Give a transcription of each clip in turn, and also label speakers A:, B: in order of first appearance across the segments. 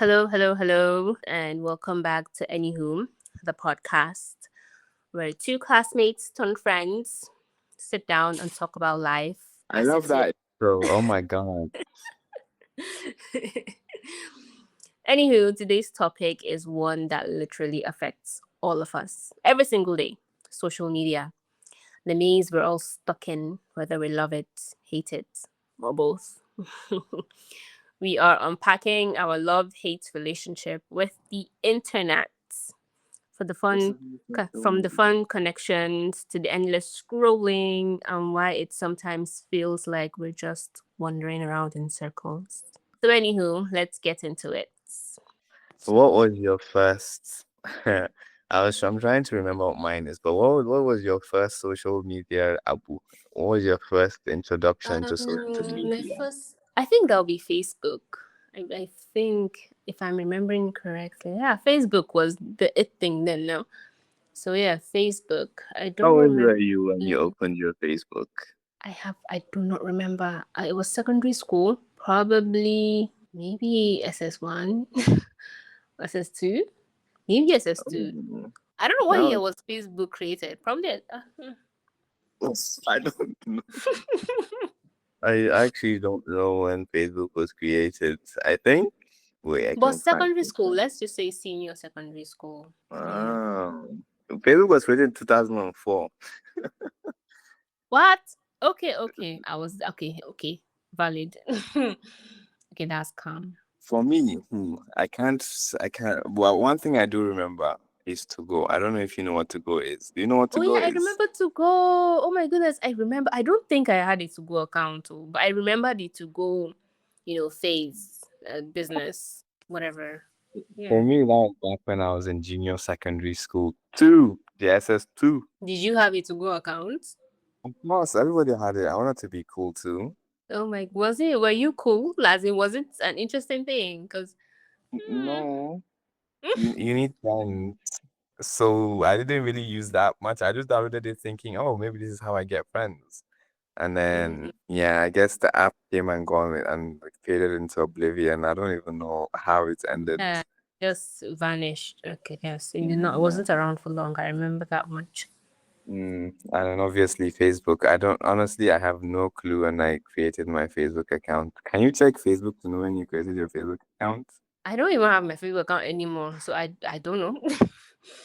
A: Hello, hello, hello, and welcome back to Anywho, the podcast where two classmates turned friends sit down and talk about life
B: I
A: as
B: love
A: it's
B: that intro. Oh my God.
A: Anywho, today's topic is one that literally affects all of us every single day: social media. The maze we're all stuck in, whether we love it, hate it, or both. We are unpacking our love hate relationship with the internet. For the fun, from the fun connections to the endless scrolling, and why it sometimes feels like we're just wandering around in circles. So, anywho, let's get into it.
B: What was your first? I'm trying to remember what mine is, but what was your first social media, Abu? What was your first introduction to social
A: My
B: media?
A: first, I think that'll be Facebook. I think if I'm remembering correctly, yeah, Facebook was the it thing then. No, so yeah, Facebook. I
B: How
A: don't
B: old
A: remember.
B: were you when you opened your Facebook?
A: I do not remember. It was secondary school, probably maybe SS1, SS2, maybe SS2.
B: Oh,
A: I don't know what
B: that
A: year was Facebook created. Probably.
B: was, I don't know. I actually don't know when Facebook was created. I think. Wait, I
A: But
B: can find
A: secondary
B: it.
A: school, let's just say senior secondary school. Yeah.
B: Oh, Facebook was created in 2004.
A: What? Okay, okay. I was okay, okay. Valid. Okay, that's calm.
B: For me, I can't. Well, one thing I do remember is to go. I don't know if you know what to go is. Do you know what to
A: Oh
B: go
A: yeah, I
B: is?
A: remember to go. Oh my goodness, I remember. I don't think I had a to go account, oh, but I remember the to go, phase, business, whatever.
B: For
A: Yeah.
B: me, that was back when I was in junior secondary school. Two, the SS2.
A: Did you have a to go account?
B: Of course, everybody had it. I wanted to be cool too.
A: Oh my, was it? Were you cool? As in, was it an interesting thing? Because
B: No, you need friends. So I didn't really use that much. I just downloaded it thinking, oh, maybe this is how I get friends. And then, yeah, I guess the app came and gone and faded into oblivion. I don't even know how it ended.
A: yeah, just vanished. Okay, yes, it
B: Yeah.
A: wasn't around for long. I remember that much.
B: And then obviously Facebook. I don't honestly, I have no clue when I created my Facebook account. Can you check Facebook to know when you created your Facebook account?
A: I don't even have my Facebook account anymore, so I don't know.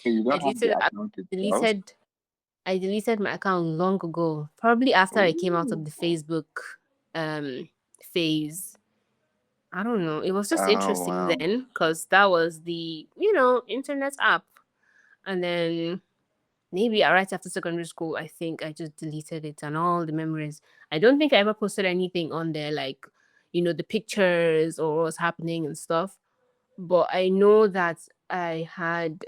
B: Okay, you
A: I
B: don't have the
A: deleted I
B: account itself?
A: deleted I deleted my account long ago. Probably after I came out of
B: Ooh.
A: the Facebook phase. I don't know. It was just
B: Oh
A: interesting
B: wow.
A: then because that was the, internet app. And then maybe right after secondary school, I think I just deleted it and all the memories. I don't think I ever posted anything on there like, the pictures or what was happening and stuff. But I know that I had,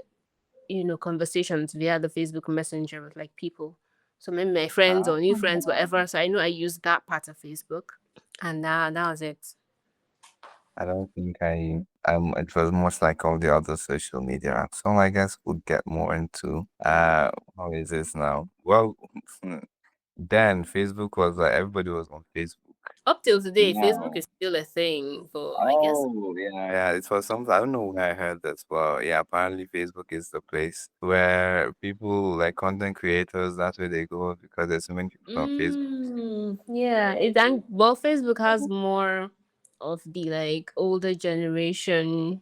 A: conversations via the Facebook Messenger with like people. So maybe my friends
B: Ah,
A: or new friends, whatever. So I know I used that part of Facebook. And that was it.
B: I don't think it was much like all the other social media apps. So I guess we'll get more into how is this now? Well, then Facebook was like everybody was on Facebook.
A: Up till today, Facebook
B: Now.
A: is still a thing for, I guess.
B: Oh, yeah, yeah. It was something I don't know where I heard this, but yeah, apparently Facebook is the place where people like content creators, that's where they go because there's so many people on Facebook.
A: Yeah, well, Facebook has more of the like older generation,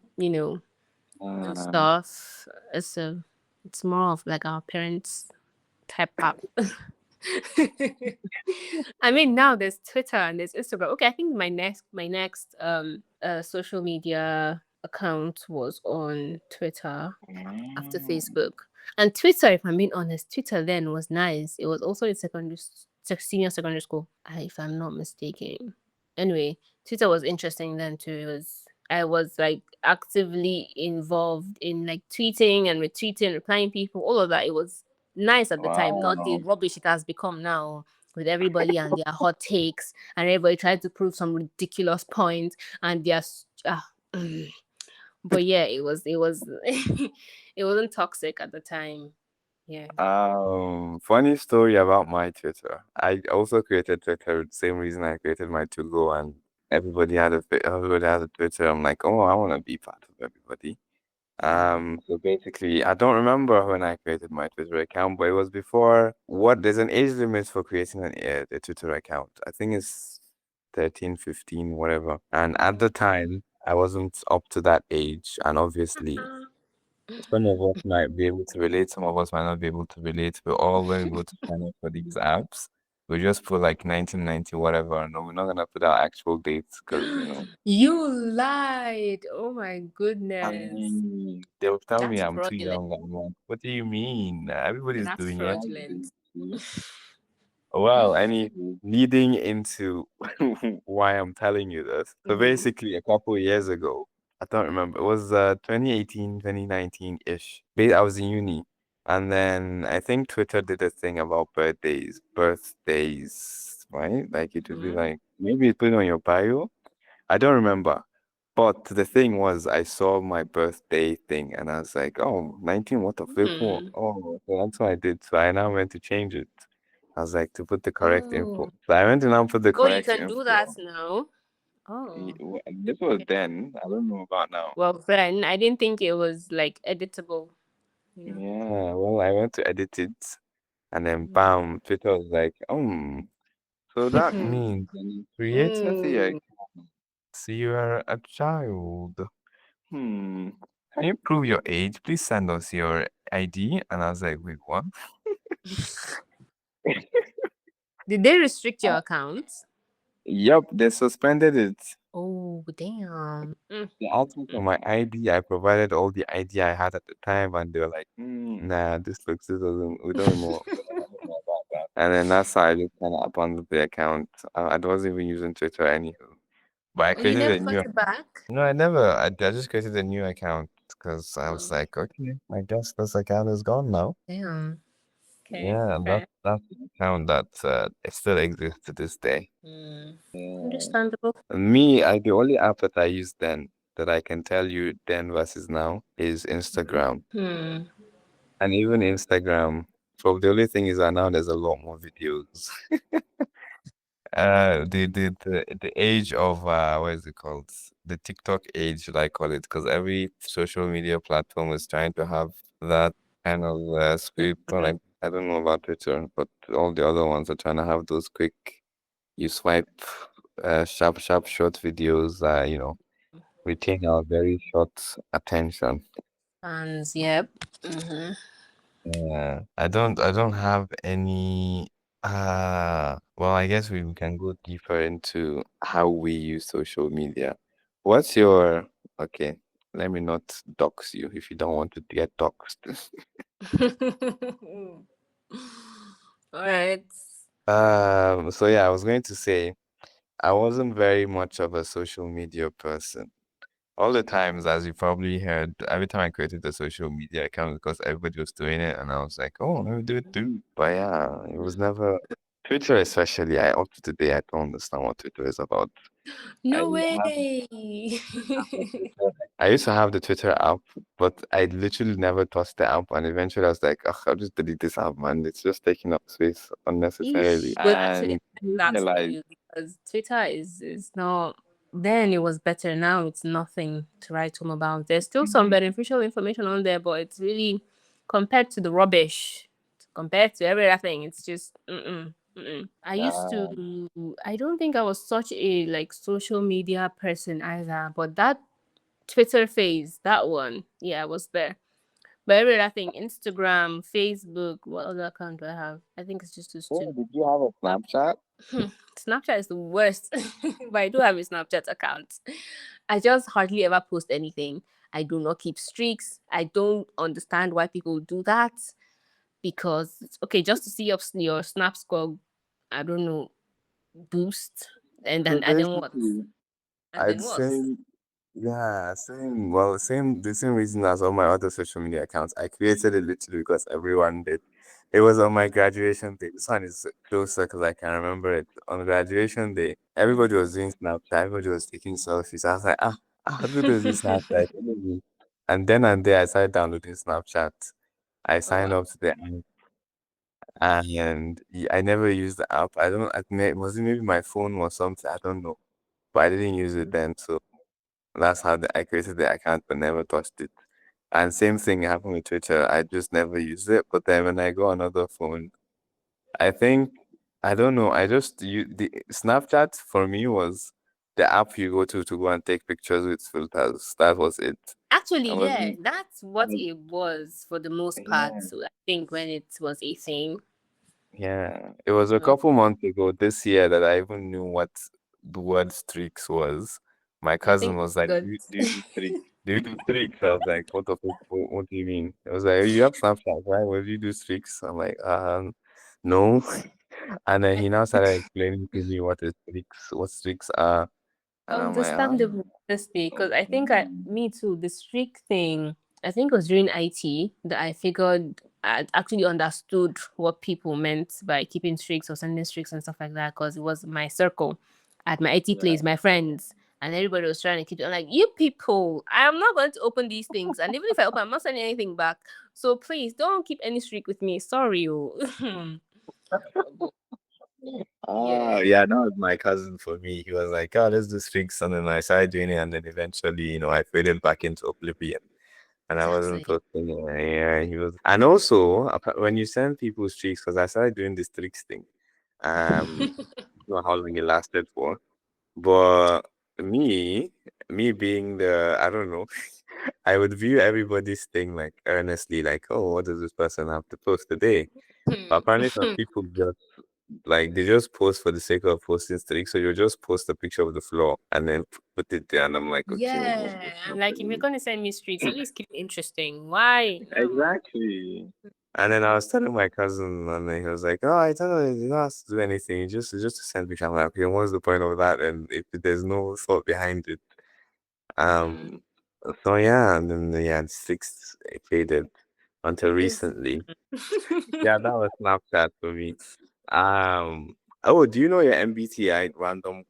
B: Uh,
A: stuff. It's more of like our parents type app. I mean, now there's Twitter and there's Instagram. Okay, I think my next social media account was on Twitter after
B: mm,
A: Facebook. And Twitter, if I'm being honest, Twitter then was nice. It was also in senior secondary school, if I'm not mistaken. Anyway, Twitter was interesting then too. I was like actively involved in like tweeting and retweeting, replying people, all of that. It was nice at the time, not the
B: wow.
A: rubbish it has become now with everybody and their hot takes and everybody trying to prove some ridiculous point and their but yeah, it was it wasn't toxic at the time. Yeah.
B: Funny story about my Twitter. I also created Twitter the same reason I created my to go and everybody had a Twitter. I'm like, oh, I want to be part of everybody. So basically, I don't remember when I created my Twitter account, but it was before what there's an age limit for creating a Twitter account. I think it's 13, 15, whatever. And at the time, I wasn't up to that age, and obviously some of us might be able to relate, some of us might not be able to relate. We all when we go to sign up for these apps, we just put like 1990 whatever. No, we're not gonna put our actual dates because
A: You lied. Oh my
B: I
A: goodness.
B: mean, they'll tell me
A: That's
B: I'm too
A: fraudulent.
B: young. I'm like, what do you mean? Everybody's
A: That's
B: doing it.
A: fraudulent.
B: Well, leading into why I'm telling you this. So
A: Mm-hmm.
B: basically, a couple of years ago, I don't remember, it was 2018, 2019-ish. I was in uni. And then I think Twitter did a thing about birthdays, right? Like it would be
A: Mm-hmm.
B: like, maybe you put it on your bio. I don't remember. But the thing was, I saw my birthday thing and I was like, oh, 19, what the flip? Oh,
A: Hmm.
B: so that's what I did. So I now went to change it. I was like, to put the correct info.
A: Oh.
B: So I went to now put the
A: Oh, you
B: correct
A: can do that
B: info.
A: now. Oh.
B: This was
A: Okay.
B: then. I don't know about now.
A: Well, then I didn't think it was like editable. Yeah.
B: Yeah, well, I went to edit it and then
A: Mm.
B: bam, Twitter was like, so that means when you created the
A: Mm.
B: account, you are a child. Hmm. Can you prove your age? Please send us your ID. And I was like, wait, what?
A: Did they restrict
B: Uh,
A: your account?
B: Yup, they suspended it.
A: Oh, damn. Mm.
B: They asked me for my ID. I provided all the ID I had at the time, and they were like, nah, this doesn't, we don't know. And then that's how I just kind of abandoned the account. I wasn't even using Twitter anyhow. But I
A: Oh, you
B: created
A: never
B: a
A: got
B: new.
A: it back?
B: No, I never. I just created a new account because I was
A: Oh,
B: like, okay, I guess this account is gone now.
A: damn. Okay.
B: Yeah, and
A: Okay.
B: that's the account that it still exists to this day.
A: Mm.
B: Yeah.
A: Understandable.
B: The only app that I use then that I can tell you then versus now is Instagram.
A: Hmm.
B: And even Instagram, so the only thing is that now there's a lot more videos. The age of what is it called? The TikTok age, should I call it? Because every social media platform is trying to have that kind of script. Or like I don't know about Twitter, but all the other ones are trying to have those quick. You swipe, sharp, short videos. Retain our very short attention.
A: Fans, yep. Mm-hmm.
B: Yeah, I don't have any well, I guess we can go deeper into how we use social media. What's your okay, let me not dox you if you don't want to get doxed.
A: All right.
B: So yeah, I was going to say I wasn't very much of a social media person. All the times, as you probably heard, every time I created a social media account because everybody was doing it, and I was like, "Oh, let me do it too." But yeah, it was never Twitter, especially. I up to today, I don't understand what Twitter is about. I
A: No
B: have
A: way.
B: the Twitter. I used to have the Twitter app, but I literally never touched the app, and eventually I was like, "Ugh, I'll just delete this app, man. It's just taking up space unnecessarily."
A: Well, actually,
B: And
A: I
B: you
A: feel that for
B: realize,
A: you because Twitter is not. Then it was better. Now it's nothing to write home about. There's still some beneficial information on there, but it's really compared to the rubbish, compared to every other thing. It's just mm-mm, mm-mm. I used
B: uh,
A: to. I don't think I was such a like social media person either, but that Twitter phase, that one, yeah, I was there. But every other thing, Instagram, Facebook, what other account do I have? I think it's just those
B: oh,
A: two.
B: did you have a Snapchat?
A: Snapchat is the worst, but I do have a Snapchat account. I just hardly ever post anything. I do not keep streaks. I don't understand why people do that because it's okay just to see your snap score. I don't know, boost, and
B: So
A: then what?
B: basically,
A: And
B: I'd
A: then what?
B: say, yeah, same. Well, the same reason as all my other social media accounts. I created it literally because everyone did. It was on my graduation day. This one is closer because I can remember it. On graduation day, everybody was doing Snapchat. Everybody was taking selfies. I was like, how do this Snapchat? And then and there, I started downloading Snapchat. I
A: Oh
B: signed
A: wow.
B: up to the app, and I never used the app. I don't. Was it maybe my phone or something? I don't know. but I didn't use it then. So that's how I created the account but never touched it. And same thing happened with Twitter. I just never used it. But then when I go on other phone, I think I don't know. I just the Snapchat for me was the app you go to go and take pictures with filters. That was it. I
A: Actually, yeah,
B: wasn't.
A: that's
B: I
A: what
B: was,
A: it was for the most part.
B: yeah.
A: So I think when it was a thing.
B: Yeah, it was a
A: Oh,
B: couple months ago this year that I even knew what the word streaks was. My
A: I think
B: cousin was
A: it's
B: like,
A: good.
B: do you do streaks? Do you do streaks? I was like, what do you mean? I was like, you have Snapchat, right? What do you do streaks? I'm like, no. And then he now started explaining to me what streaks are. And I'm like,
A: Understandable, honestly, because I think me too, the streak thing, I think it was during IT that I figured I actually understood what people meant by keeping streaks or sending streaks and stuff like that, because it was my circle at my IT place, my friends, and everybody was trying to keep it. I'm like, you people, I am not going to open these things. And even if I open, I'm not sending anything back. So please don't keep any streak with me. Sorry. Oh. But yeah.
B: yeah, that was my cousin for me. He was like, oh, let's do streaks. And then I started doing it. And then eventually, I faded back into oblivion. And I wasn't
A: Exactly.
B: posting it. Yeah, he was. And also, when you send people streaks, because I started doing the streaks thing, I don't know how long it lasted for. But me, me being I don't know, I would view everybody's thing like earnestly, like, oh, what does this person have to post today? But apparently, some people just like they just post for the sake of posting streaks. So you just post a picture of the floor and then put it there, and I'm like, okay,
A: Yeah,
B: what's
A: like if you're
B: happening?
A: gonna send me streaks, at least keep it interesting. Why?
B: Exactly. And then I was telling my cousin, and then he was like, "Oh, I don't know, you don't have to do anything. You just to send picture." I'm like, "Okay, what's the point of that?" And if there's no thought behind it,
A: Mm.
B: um, so yeah, and then yeah, the six faded until
A: It's
B: recently. Yeah, that was Snapchat for me. Oh, do you know your MBTI random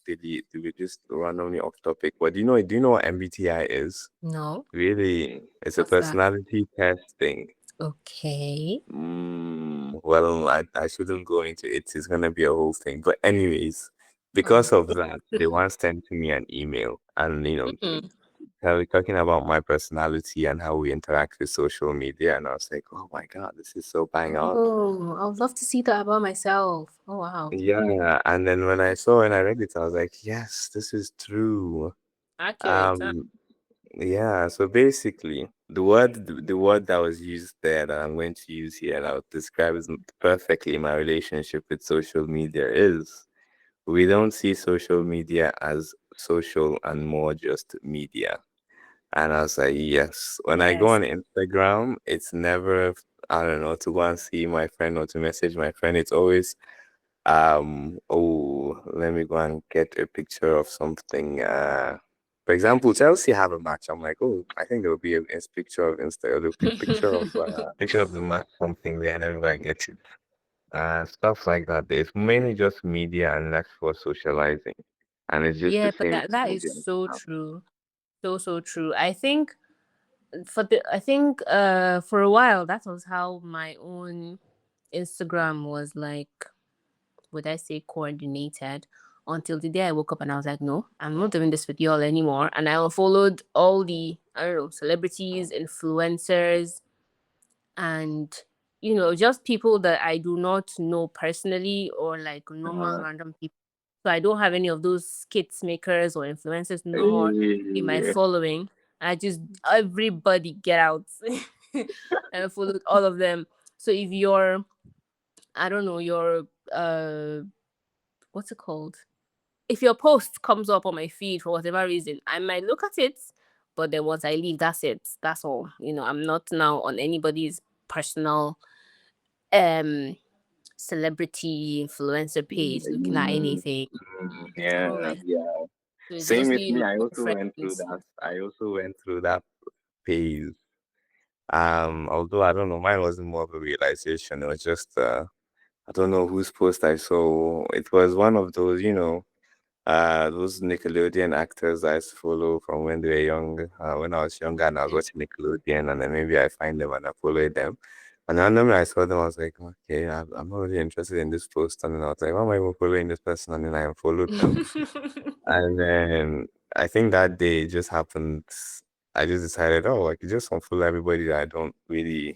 B: delete? We just randomly off topic. But do you know what MBTI is?
A: no.
B: Really, it's a
A: What's that?
B: personality test thing.
A: Okay.
B: Well, I shouldn't go into it. It's gonna be a whole thing. But anyways,
A: Mm.
B: because of that, they once sent me an email, and
A: Mm.
B: they were talking about my personality and how we interact with social media, and I was like, oh my God, this is so bang on.
A: Oh, I would love to see that about myself. Oh wow.
B: Yeah, and then when I read it, I was like, yes, this is true.
A: Accurate. Huh?
B: Um, Yeah, so basically, the word that was used there that I'm going to use here that describes perfectly my relationship with social media is we don't see social media as social and more just media. And I was like, yes. When I go
A: Yes.
B: on Instagram, it's never, I don't know, to go and see my friend or to message my friend. It's always oh, let me go and get a picture of something. For example, Chelsea have a match. I'm like, oh, I think there will be a picture of Insta, a picture of the match, something there, and everybody gets it. Stuff like that. It's mainly just media and less for socializing, and it's just the
A: Yeah, but
B: same
A: that is
B: audience
A: so
B: now.
A: true. So so true. I think for a while that was how my own Instagram was like, would I say coordinated, until the day I woke up and I was like, no, I'm not doing this with y'all anymore. And I unfollowed all the, I don't know, celebrities, influencers, and, just people that I do not know personally, or like normal
B: Uh,
A: random people. So I don't have any of those skits makers or influencers no more in my
B: eh,
A: following. I just, everybody get out. And I followed all of them. So if you're, I don't know, your what's it called? If your post comes up on my feed for whatever reason, I might look at it, but then once I leave, that's it. That's all. I'm not now on anybody's personal um celebrity influencer page looking at
B: mm,
A: anything. All
B: yeah,
A: right.
B: yeah.
A: So it's
B: Same with
A: mostly
B: me. I
A: local
B: also went through
A: friends.
B: that. I also went through that phase. Although I don't know, mine wasn't more of a realization. It was just I don't know whose post I saw. It was one of those, those Nickelodeon actors I used to follow from when they were young. When I was younger and I was watching Nickelodeon, and then maybe I find them and I follow them. And randomly I saw them, I was like, okay, I'm not really interested in this post. And then I was like, why am I even following this person? And then I unfollowed them. And then I think that day it just happened. I just decided, oh, I could just unfollow everybody that I don't really, you know.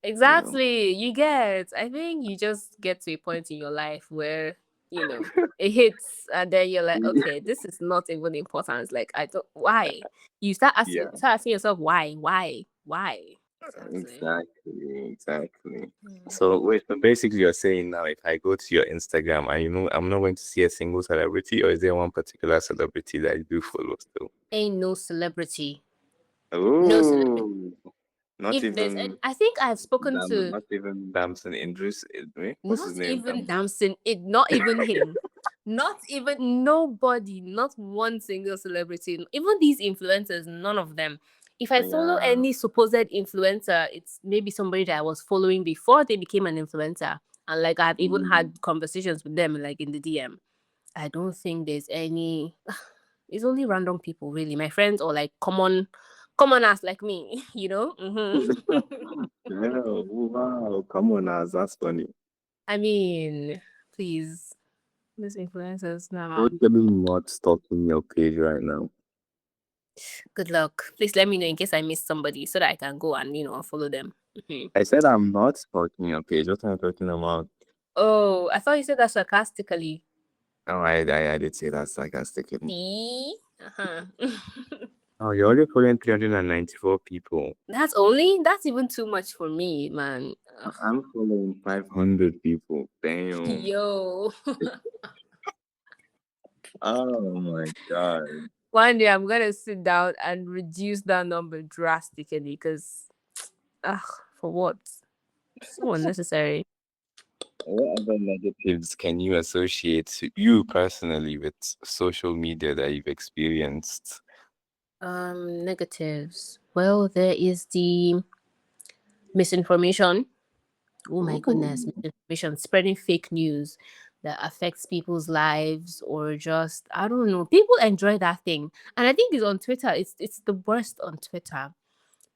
A: Exactly. You get. I think you just get to a point in your life where, you know, it hits and then you're like, okay, this is not even important. It's like I don't why? You
B: Yeah,
A: start asking yourself why? Why? Why? Exactly.
B: exactly. So wait, so basically you're saying now if I go to your Instagram and I'm not going to see a single celebrity, or is there one particular celebrity that you do follow still?
A: Ain't no celebrity. No celebrity.
B: Oh, not
A: If there's any,
B: even
A: I think I've spoken to
B: Not even Damson Idris. What's
A: not
B: his name?
A: even Damson, it not even him. Not even nobody, not one single celebrity. Even these influencers, none of them. If I follow
B: Yeah.
A: any supposed influencer, it's maybe somebody that I was following before they became an influencer. And like I've even
B: Mm.
A: had conversations with them like in the DM. I don't think there's any it's only random people really. My friends or like commoners like me, you know?
B: Yeah, wow. Come on, Naz, that's funny.
A: I mean, please. These influencers now.
B: Totally not stalking your page right now.
A: Good luck. Please let me know in case I missed somebody so that I can go and, follow them. Mhm.
B: I said I'm not stalking your page. What am I talking about?
A: Oh, I thought you said that sarcastically.
B: Oh, I did say that sarcastically.
A: See? Uh-huh.
B: Oh, you're only following 394 people.
A: That's even too much for me, man. Ugh.
B: I'm following 500 people. Damn.
A: Yo.
B: Oh my God.
A: One day I'm gonna sit down and reduce that number drastically because ugh, for what? So unnecessary.
B: What other negatives can you associate you personally with social media that you've experienced?
A: Negatives. Well, there is the misinformation. Oh my goodness,
B: Ooh.
A: misinformation, spreading fake news that affects people's lives or just I don't know. People enjoy that thing. And I think it's on Twitter. It's the worst on Twitter.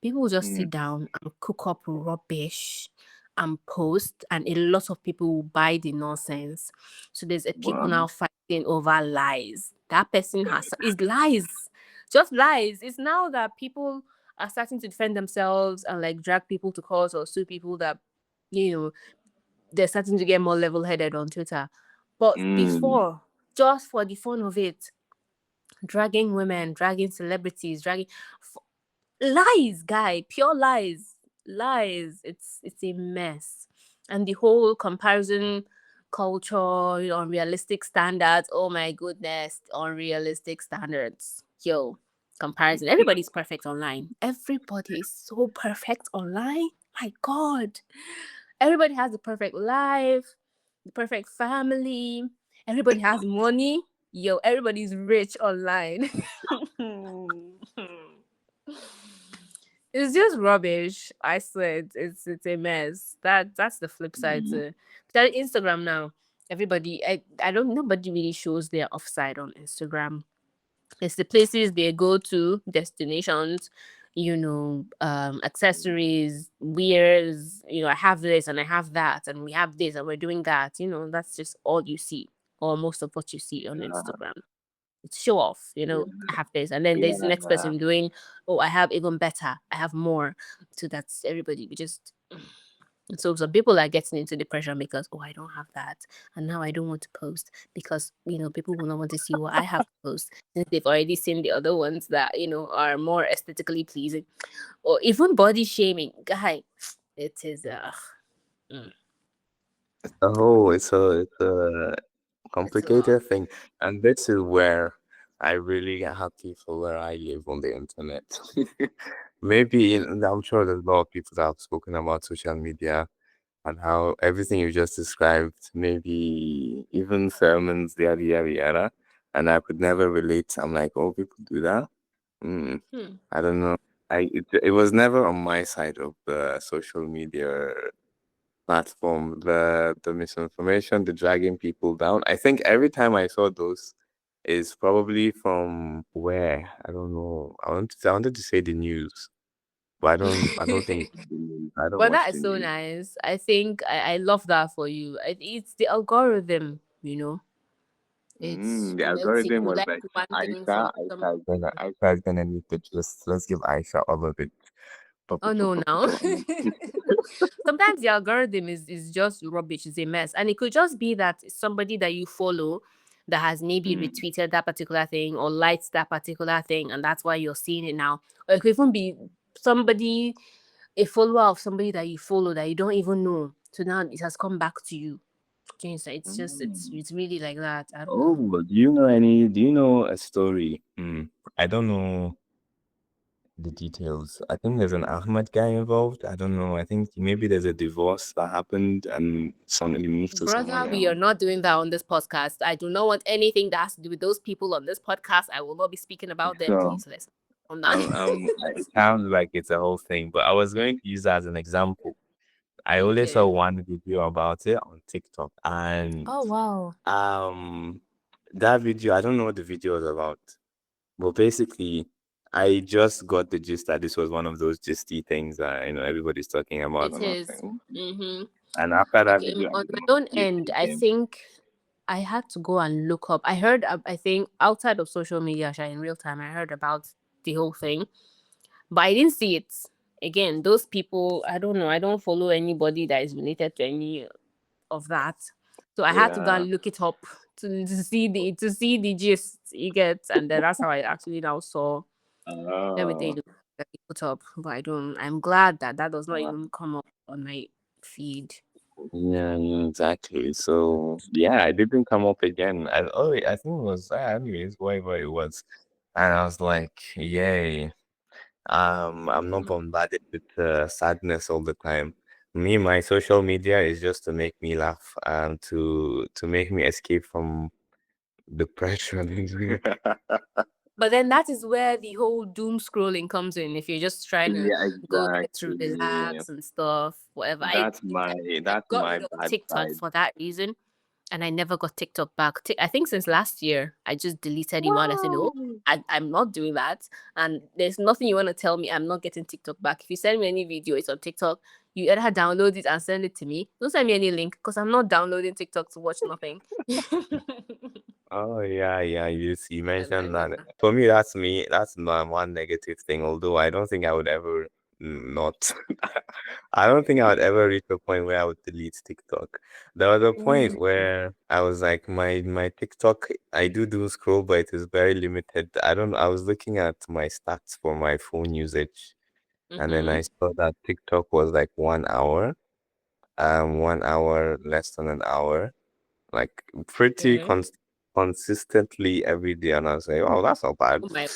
A: People will just
B: Mm,
A: sit down and cook up rubbish and post and a lot of people will buy the nonsense. So there's a people
B: wow.
A: now fighting over lies. That person has is lies. Just lies. It's now that people are starting to defend themselves and like drag people to court or sue people that you know they're starting to get more level-headed on Twitter. But
B: Mm,
A: before, just for the fun of it, dragging women, dragging celebrities, dragging lies, guy, pure lies, lies. It's a mess, and the whole comparison culture, unrealistic standards. Oh my goodness, unrealistic standards. Yo, comparison. Everybody's perfect online. Everybody is so perfect online. My God, everybody has the perfect life, the perfect family. Everybody has money. Yo, everybody's rich online. It's just rubbish. I swear, it's a mess. That's the flip side
B: mm,
A: to that Instagram now. Everybody, I don't nobody really shows their offside on Instagram. It's the places they go to, destinations, accessories, wears. I have this and I have that, and we have this and we're doing that. That's just all you see, or most of what you see on
B: yeah,
A: Instagram. It's show off, I have this. And then there's the next
B: yeah.
A: person doing, oh, I have even better, I have more. So that's everybody. We just so some people are getting into depression because I don't have that, and now I don't want to post because people will not want to see what I have to post since they've already seen the other ones that are more aesthetically pleasing, or even body shaming. Guy, it is mm,
B: It's a
A: it's a lot.
B: complicated thing, and this is where I really get happy for where I live on the internet. Maybe I'm sure there's a lot of people that have spoken about social media and how everything you just described, maybe even sermons, yada yada yada, and I could never relate. I'm like, oh, people do that. Mm,
A: Hmm.
B: I don't know. It was never on my side of the social media platform, the misinformation, the dragging people down. I think every time I saw those is probably from where I don't know. I wanted to say the news, but I don't think I don't
A: But
B: watch
A: that
B: the
A: is so
B: news.
A: nice. I think I love that for you. It's the algorithm, you know. It's
B: The
A: meant to,
B: algorithm
A: you
B: was
A: like
B: like
A: one thing from
B: Aisha.
A: some.
B: Aisha is gonna need to just let's give Aisha all of it.
A: Oh no, now. Sometimes the algorithm is just rubbish, it's a mess. And it could just be that somebody that you follow that has maybe
B: Mm.
A: retweeted that particular thing or liked that particular thing, and that's why you're seeing it now. Or it could even be somebody, a follower of somebody that you follow that you don't even know. So now it has come back to you. James, it's just
B: Mm.
A: it's really like that. I don't
B: Oh,
A: know.
B: but do you know a story? I don't know the details. I think there's an Ahmad guy involved. I don't know. I think maybe there's a divorce that happened and somebody moved to someone
A: Brother, we are
B: else.
A: not doing that on this podcast. I do not want anything that has to do with those people on this podcast. I will not be speaking about them.
B: So
A: Please let's on that.
B: it sounds like it's a whole thing, but I was going to use that as an example. I only saw
A: Okay.
B: one video about it on TikTok, and
A: Oh wow.
B: um, that video, I don't know what the video was about, but basically, I just got the gist that this was one of those gisty things that everybody's talking about
A: It
B: and I was
A: is.
B: like, "Hmm."
A: Mm-hmm.
B: And after that
A: Okay.
B: video, I
A: On
B: did
A: my
B: not
A: own
B: see it
A: end, I
B: again.
A: think I had to go and look up. I heard. I think outside of social media, Sha, in real time, I heard about the whole thing, but I didn't see it. Again, those people, I don't know. I don't follow anybody that is related to any of that. So I had to go
B: Yeah.
A: and look it up to see the gist you get, and then that's how I actually now saw everything
B: Oh.
A: that you put up. But I don't. I'm glad that that does not
B: Uh,
A: even come up on my feed.
B: yeah, exactly. So yeah, I didn't come up again. I think it was anyways, whatever it was. And I was like, yay. I'm not bombarded with sadness all the time. Me, my social media is just to make me laugh and to make me escape from the pressure.
A: But then that is where the whole doom scrolling comes in. If you're just trying to
B: Yeah,
A: go there to
B: exactly.
A: relax and stuff, whatever.
B: That's my
A: I
B: that's
A: got
B: my
A: rid of
B: bad
A: TikTok
B: side.
A: for that reason, and I never got TikTok back. I think since last year, I just deleted email. I said, no,
B: Wow.
A: I'm not doing that. And there's nothing you want to tell me. I'm not getting TikTok back. If you send me any video, it's on TikTok. You either download it and send it to me. Don't send me any link because I'm not downloading TikTok to watch nothing.
B: Oh yeah, yeah. You
A: And I
B: mentioned that.
A: never.
B: For me, that's me. That's my one negative thing. Although I don't think I would ever not. I don't think I would ever reach a point where I would delete TikTok. There was a point where I was like, my TikTok, I do scroll, but it is very limited. I don't. I was looking at my stats for my phone usage, and then
A: Mm-hmm.
B: I saw that TikTok was like 1 hour, 1 hour less than an hour like pretty
A: Okay.
B: consistently every day, and I was like, "Oh, that's not bad.
A: Oh my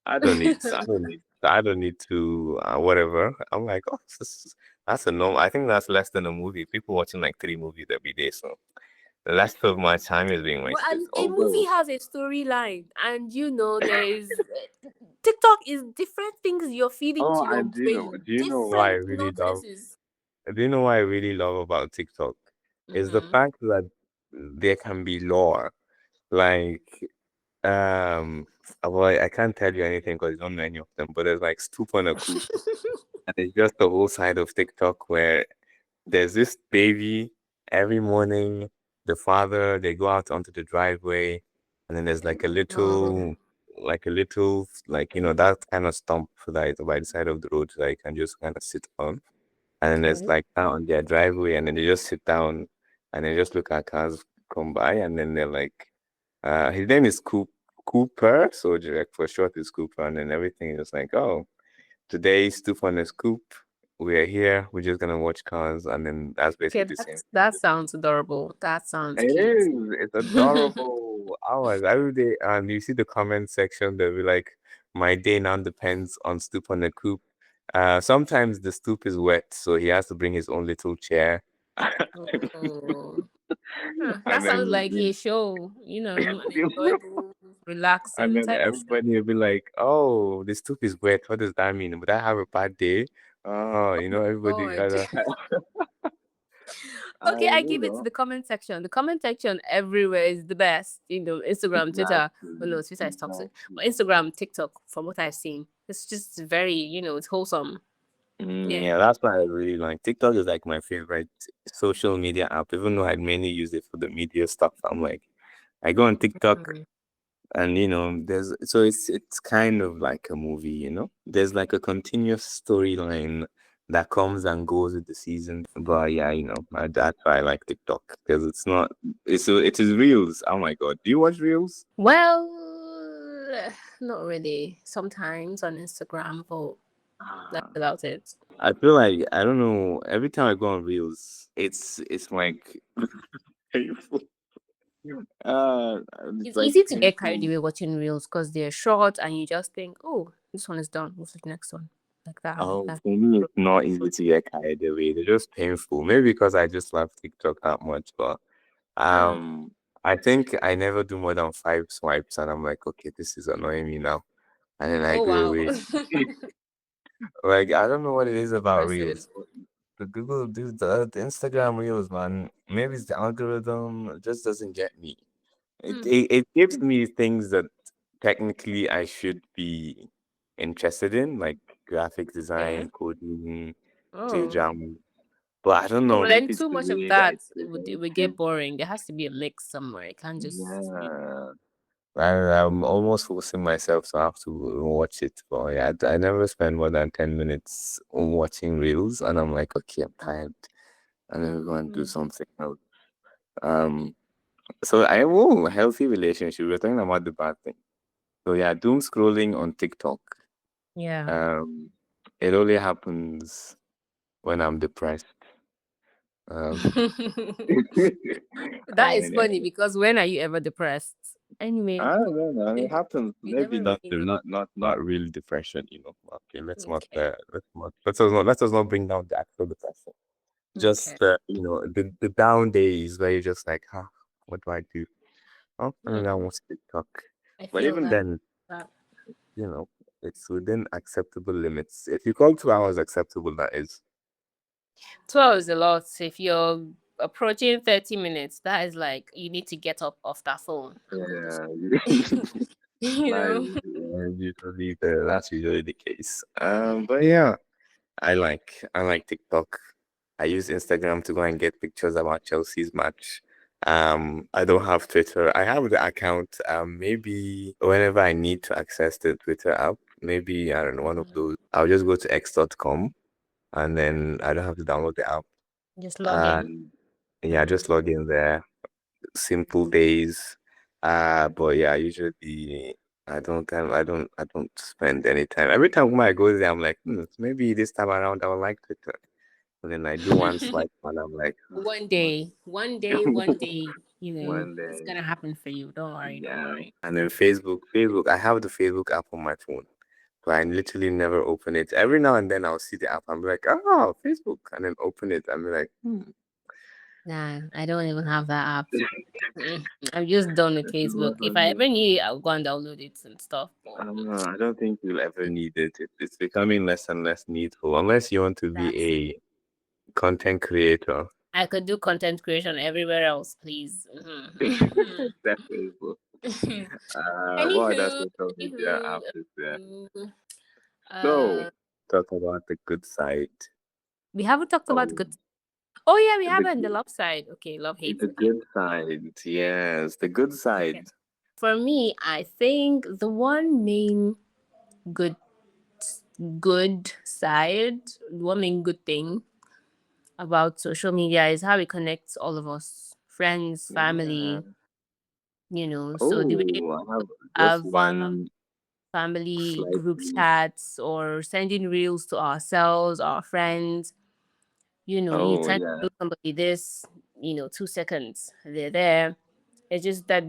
B: I don't need to whatever." I'm like, "Oh, that's a normal. I think that's less than a movie. People watching like 3 movies every day, so less of my time is being
A: Well,
B: wasted."
A: and a movie
B: Although,
A: has a storyline, and there is TikTok is different things you're feeding
B: oh,
A: to
B: I
A: your
B: do know.
A: brain,
B: Do you know what I
A: different
B: really love?
A: nonsenses.
B: Do you know what I really love about TikTok? Is the
A: Mm-hmm.
B: fact that there can be lore. Like well, I can't tell you anything because I don't know any of them, but there's like Stoop on a Coop, and it's just the whole side of TikTok where there's this baby every morning, the father, they go out onto the driveway, and then there's
A: Oh,
B: like, that kind of stump that is by the side of the road that you can just kind of sit on. And then there's
A: okay.
B: like down on their driveway, and then they just sit down and they just look at cars come by, and then they're like, his name is Cooper, so like for short is Cooper, and then everything is just like, oh, today Stoop on the Scoop, we're here, we're just gonna watch cars, and then that's
A: Okay,
B: basically the same.
A: that sounds adorable. That sounds
B: It
A: cute.
B: is. It's adorable. Hours every day, and you see the comment section. They'll be like, "My day now depends on Stoop on the Coop." Sometimes the stoop is wet, so he has to bring his own little chair.
A: Oh, huh, that
B: And
A: sounds
B: then
A: like a show. An enjoyable,
B: and
A: relaxing
B: then
A: type of show.
B: everybody will be like, "Oh, the stoop is wet. What does that mean? Would I have a bad day?" Oh, everybody
A: God.
B: has a
A: Okay, I
B: you
A: give it to
B: know.
A: the comment section. The comment section everywhere is the best. Instagram, Twitter. Well,
B: Exactly.
A: no, Twitter is toxic.
B: Exactly.
A: But Instagram, TikTok, from what I've seen, it's just very, it's wholesome. Yeah.
B: Yeah, that's why I really like TikTok is like my favorite social media app, even though I mainly use it for the media stuff. I'm like, I go on TikTok
A: Mm.
B: and there's so it's kind of like a movie, There's like a continuous storyline that comes and goes with the season. But yeah, that's why I like TikTok because it is reels. Oh my God. Do you watch reels?
A: Well, not really. Sometimes on Instagram, but that's
B: Ah,
A: about it.
B: I feel like I don't know. Every time I go on reels, it's like painful. It's
A: It's
B: like
A: easy to get carried
B: painful.
A: away watching reels because they're short and you just think, oh, this one is done. What's the next one? Like that, like
B: Oh,
A: that.
B: for me, it's not easy to get carried away. They're just painful. Maybe because I just love TikTok that much, but
A: Mm.
B: um, I think I never do more than 5 swipes, and I'm like, okay, this is annoying me now, and then I
A: Oh,
B: go
A: wow.
B: away. Like I don't know what it is about
A: Impressive.
B: reels. The Google, the Instagram reels, man. Maybe it's the algorithm. It just doesn't get me. It,
A: Hmm.
B: it it gives me things that technically I should be interested in, like graphic
A: Okay.
B: design, coding,
A: Oh.
B: J-Jam. But I don't
A: Oh,
B: know,
A: but then
B: maybe it's
A: too
B: the
A: much of
B: way that
A: that
B: it's
A: it would get
B: presented.
A: boring. There has to be a mix somewhere. It can't just be.
B: Yeah. I'm almost forcing myself to have to watch it, but yeah, I never spend more than 10 minutes watching reels, and I'm like, okay, I'm tired, and then we go and do
A: Mm.
B: something else. Um, so healthy relationship. We're talking about the bad thing. So yeah, doom scrolling on TikTok.
A: Yeah.
B: Um, it only happens when I'm depressed. Um,
A: That is
B: and
A: funny because when are you ever depressed? Anyway,
B: I don't know. It happens.
A: we
B: Maybe
A: never
B: not,
A: really know.
B: not real depression. Okay,
A: Okay.
B: let us not bring down the actual depression.
A: Okay.
B: Just the down days where you're just like, what do I do? Oh, I don't know. I
A: Mm,
B: want to talk,
A: I
B: but
A: feel
B: even
A: that.
B: then,
A: that
B: you know, it's within acceptable limits. If you call 2 hours acceptable, that is.
A: 12 is a lot. If you're approaching 30 minutes, that is like you need to get up off that phone and go to
B: Yeah,
A: sleep. You know?
B: that's usually the case. But yeah, I like TikTok. I use Instagram to go and get pictures about Chelsea's match. I don't have Twitter. I have the account. Maybe whenever I need to access the Twitter app, maybe I don't know one of
A: Mhm.
B: those. I'll just go to x.com and then I don't have to download the app.
A: Just log in.
B: And yeah, just log in there. Simple days. But yeah, usually I don't spend any time. Every time when I go there, I'm like, maybe this time around I would like Twitter. And then I do one swipe and I'm like,
A: One day,
B: one
A: it's
B: day.
A: gonna happen for you. Don't worry, don't
B: Yeah.
A: worry.
B: And then Facebook, I have the Facebook app on my phone, but I literally never open it. Every now and then I'll see the app and be like, oh, Facebook, and then open it and be like,
A: Nah, I don't even have that app. I'm just done with
B: this is
A: Facebook.
B: what
A: If
B: I'm
A: I
B: doing.
A: ever need it, I'll go and download it and stuff. But
B: I don't think you'll ever need it. It's becoming less and less needful unless you want to be
A: that's it.
B: a content creator.
A: I could do content creation everywhere else, please. Mhm.
B: Definitely. What other
A: Anywho,
B: social media
A: anywho,
B: app is there?
A: anywho,
B: So,
A: uh,
B: talk about the good side.
A: we haven't talked about
B: Oh,
A: good. Oh yeah, we
B: the
A: haven't. The
B: good,
A: love side. Okay, love hate.
B: the
A: Okay.
B: good side. Yes, the good
A: Okay.
B: side.
A: For me, I think the one main good good side, one main good thing about social media is how it connects all of us, friends,
B: Yeah.
A: family. So the way we
B: Oh, I have just
A: have
B: one
A: family group
B: slightly.
A: chats or sending reels to ourselves, our friends. You
B: Oh,
A: tend
B: yeah.
A: to do somebody this, 2 seconds, they're there. It's just that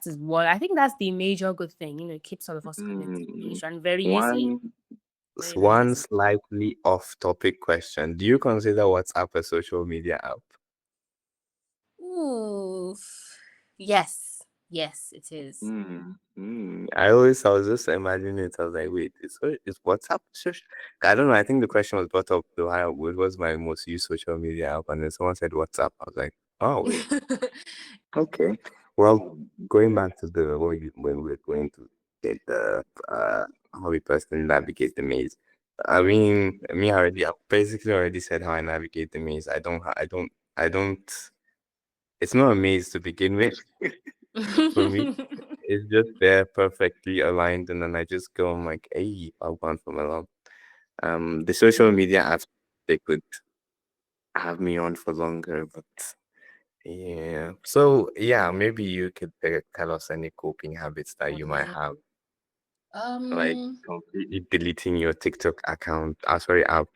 A: is what I think that's the major good thing. It keeps all of us connected.
B: Mm,
A: It's and very easy,
B: one
A: very very
B: one
A: easy.
B: slightly off-topic question. Do you consider WhatsApp a social media app?
A: Ooh, yes, yes, it is.
B: I was just imagining it. I was like, wait, it's WhatsApp? I don't know. I think the question was brought up to how what was my most used social media app, and then someone said WhatsApp. I was like, oh wait, okay. Well, going back to when we're going to get the how we personally navigate the maze. I mean, me already, I basically already said how I navigate the maze. I don't, it's not a maze to begin with. For me, it's just there perfectly aligned, and then I just go, I'm like, hey, I'll go on for my love. The social media apps, they could have me on for longer, but yeah. So, yeah, maybe you could tell us any coping habits that you might
A: Online.
B: have, like
A: Um,
B: completely deleting your TikTok account, sorry, app.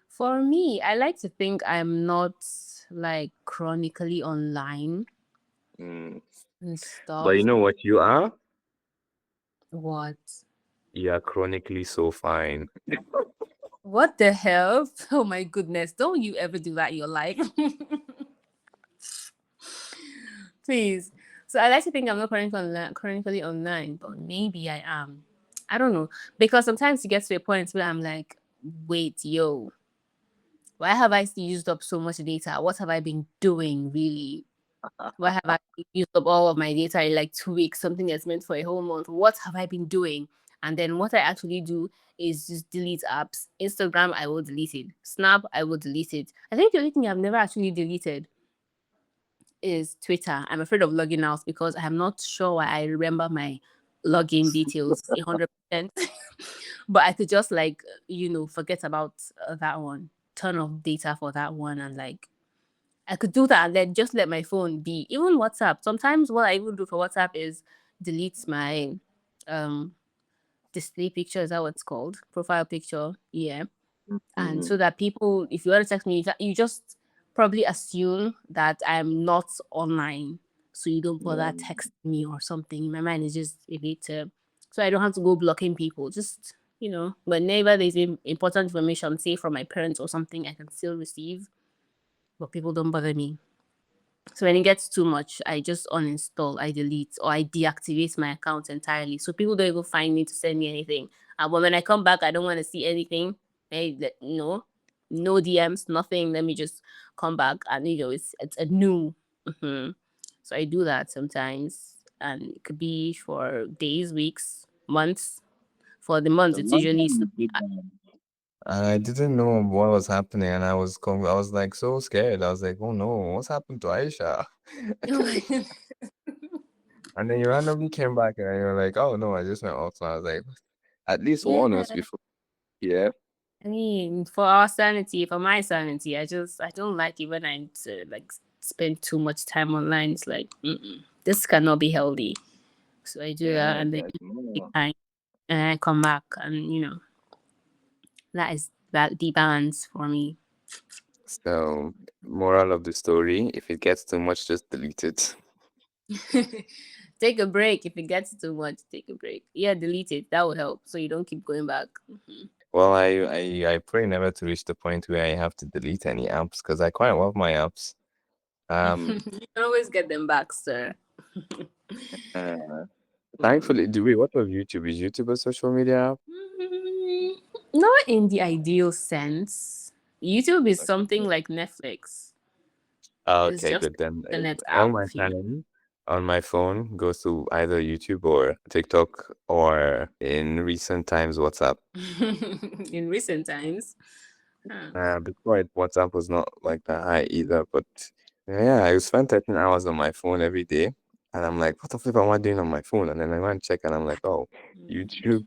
A: for me, I like to think I'm not like chronically online
B: Mm.
A: and
B: But you
A: stuff.
B: know what you are?
A: What?
B: You are chronically so fine.
A: What the hell? Oh my goodness. Don't you ever do that in your life. Please. So I like to think I'm not chronically online, but maybe I am. I don't know. Because sometimes it gets to a point where I'm like, wait, yo, why have I still used up so much data? What have I been doing really? Why have I used up all of my data in like 2 weeks, something that's meant for a whole month? What have I been doing? And then what I actually do is just delete apps. Instagram, I will delete it. Snap, I will delete it. I think the only thing I've never actually deleted is Twitter. I'm afraid of logging out because I'm not sure why I remember my login details 100%. But I could just like, forget about that one, turn off data for that one, and like I could do that and then just let my phone be. Even WhatsApp. Sometimes what I even do for WhatsApp is delete my um display picture. Is that what it's called? Profile picture. Yeah. And
B: Mhm.
A: so that people, if you want to text me, you just probably assume that I'm not online, so you don't bother
B: Yeah.
A: texting me or something. My mind is just a bit, so I don't have to go blocking people. Just whenever there's important information, say from my parents or something, I can still receive, but people don't bother me. So when it gets too much, I just uninstall, I delete, or I deactivate my account entirely. So people don't even find me to send me anything. But when I come back, I don't want to see anything. No DMs, nothing. Let me just come back, and it's a new. hmm So I do that sometimes, and it could be for days, weeks, months. For the months,
B: The
A: it's
B: one
A: usually.
B: time you did that. I didn't know what was happening, and I was like so scared. I was like, "Oh no, what's happened to Aisha?" And then you randomly came back, and you're like, "Oh no, I just went off." So I was like, "At least warn us
A: Yeah.
B: before." Yeah.
A: I mean, for our sanity, for my sanity, I don't like it when I like spend too much time online. It's like this cannot be healthy. So I do that,
B: Yeah,
A: and then
B: guys.
A: take
B: No.
A: time, and I come back, and that is that the balance for me.
B: So, moral of the story: if it gets too much, just delete it.
A: Take a break if it gets too much. Take a break. Yeah, delete it. That will help, so you don't keep going back.
B: Well, I pray never to reach the point where I have to delete any apps because I quite love my apps. Um,
A: You can always get them back, sir.
B: uh, Thankfully, do we? What of YouTube? Is YouTube a social media app?
A: Mm, Not in the ideal sense. YouTube is something
B: Okay.
A: like Netflix. It's
B: Okay,
A: just
B: good then.
A: an internet
B: All
A: app.
B: my time on my phone goes to either YouTube or TikTok or in recent times WhatsApp.
A: In recent times. Huh.
B: Before WhatsApp was not like that high either, but yeah, I spent 13 hours on my phone every day, and I'm like, what the flip am I doing on my phone? And then I went and check, and I'm like, oh, YouTube.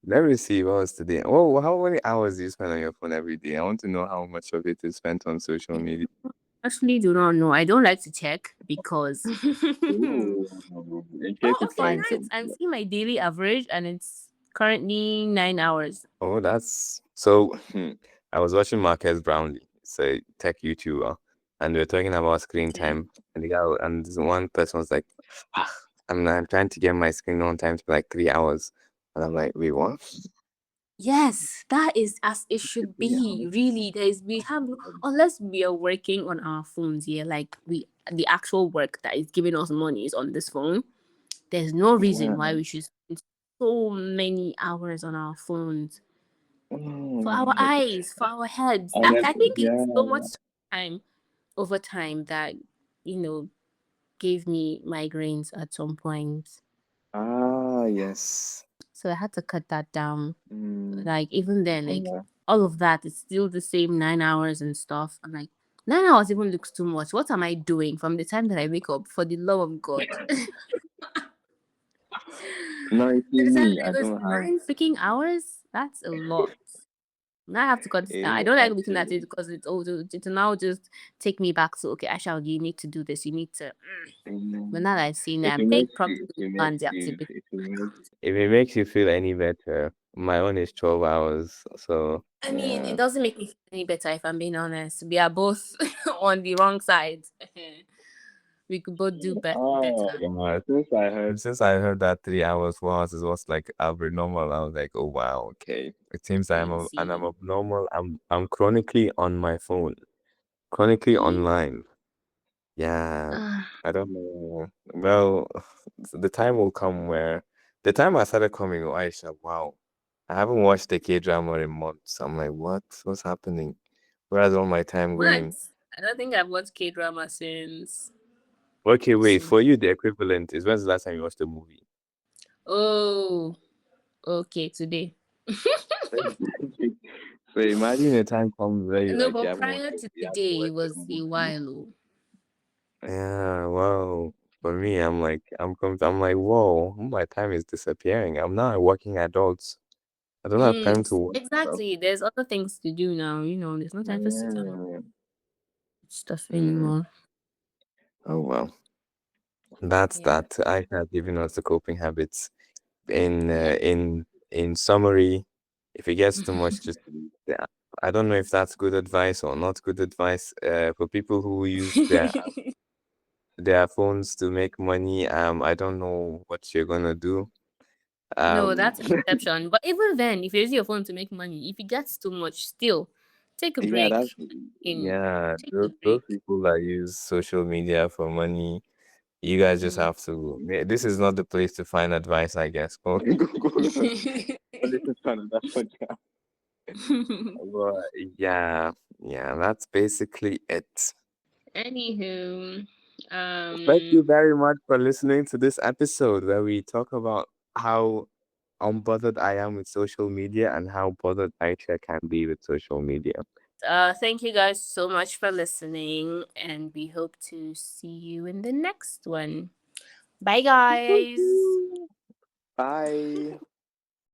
B: Let me see what was today. Oh, how many hours do you spend on your phone every day? I want to know how much of it is spent on social media.
A: Actually, do not know. I don't like to check because.
B: Ooh, in case
A: Oh,
B: you
A: okay,
B: find
A: nice.
B: some.
A: I'm seeing my daily average, and it's currently 9 hours.
B: Oh, that's so. I was watching Marques Brownlee, it's a tech YouTuber, and we were talking about screen
A: Okay.
B: time. And the guy, and this one person was like, ah, I'm trying to get my screen on time to be like 3 hours. And I'm like, wait, what?
A: Yes, that is as it should
B: Yeah.
A: be. Really, we have unless we are working on our phones, yeah, like the actual work that is giving us money is on this phone. There's no reason why
B: Yeah.
A: we should spend so many hours on our phones for our
B: Mm.
A: eyes, for our heads. I
B: Honestly,
A: think it's
B: yeah.
A: so much time over time that you know gave me migraines at some point.
B: Ah, yes.
A: So So I had to cut that down.
C: Mm.
A: Like even then, like
C: Yeah.
A: all of that is still the same 9 hours and stuff. I'm like 9 hours even looks too much. What am I doing from the time that I wake up? For the love of God, to
C: No, you see
A: the time
C: me.
A: that
C: I
A: I go, it's
C: don't have
A: 9 freaking hours. That's a lot. Now I have to cut this down. I
C: it
A: don't like looking at it
C: actually.
A: because it's now just take me back to okay, Aisha, you need to do this. You need to. But now that I've seen it,
C: If
A: I'm
C: it
A: paying
C: makes you,
A: probably
C: if it
A: on
C: makes
A: the
C: you,
A: activity.
C: if it makes,
B: If it makes you feel any better, my own is 12 hours. So
A: I mean, it
C: yeah.
A: doesn't make me feel any better if I'm being honest. We are both on the wrong side. We could both do
C: Oh,
A: better.
B: yeah,
C: since I heard,
B: since I heard that 3 hours, 4 hours is what's like abnormal, I was like, oh wow, okay. It seems I'm
A: See,
B: abnormal. I'm chronically on my phone, chronically online. Yeah, I don't know. Well, the time will come where the time I started coming, oh, Aisha, wow, I haven't watched the K-drama in months. I'm like, what? What's happening? Where's all my time
A: what?
B: going?
A: I don't think I've watched K drama
B: Okay, wait,
A: since.
B: for you, the equivalent is when's the last time you watched a movie?
A: Oh, okay, today.
C: so imagine a time comes where you
A: No,
C: like
A: but prior to
C: you haven't
A: today, it
C: watched a
A: was a
C: movie.
A: while. Oh.
B: Yeah, wow. For me, I'm like, whoa, my time is disappearing. I'm not a working adult. I don't have time to watch stuff.
A: Exactly. There's other things to do now. There's no time for sit and
C: Yeah.
A: stuff
C: Mm.
A: anymore.
B: Oh well, that's
A: Yeah.
B: that. I have given us the coping habits. In
A: Yeah.
B: uh, in in summary, if it gets too much, just yeah. I don't know if that's good advice or not good advice. For people who use their phones to make money, I don't know what you're gonna do.
A: No,
B: Um,
A: that's an exception. But even then, if you use your phone to make money, if it gets too much, still take a
C: Yeah,
A: break.
C: that's
A: In
B: yeah,
A: take a
B: those
A: break.
B: people that use social media for money, you guys just
A: Mm.
B: have to. This is not the place to find advice, I guess.
C: go listen to another podcast.
B: But yeah, yeah, that's basically it.
A: Anywho,
B: Thank
A: um,
B: you very much for listening to this episode where we talk about how unbothered I am with social media and how bothered Aisha can be with social media.
A: thank you guys so much for listening, and we hope to see you in the next one. Bye, guys.
C: Bye.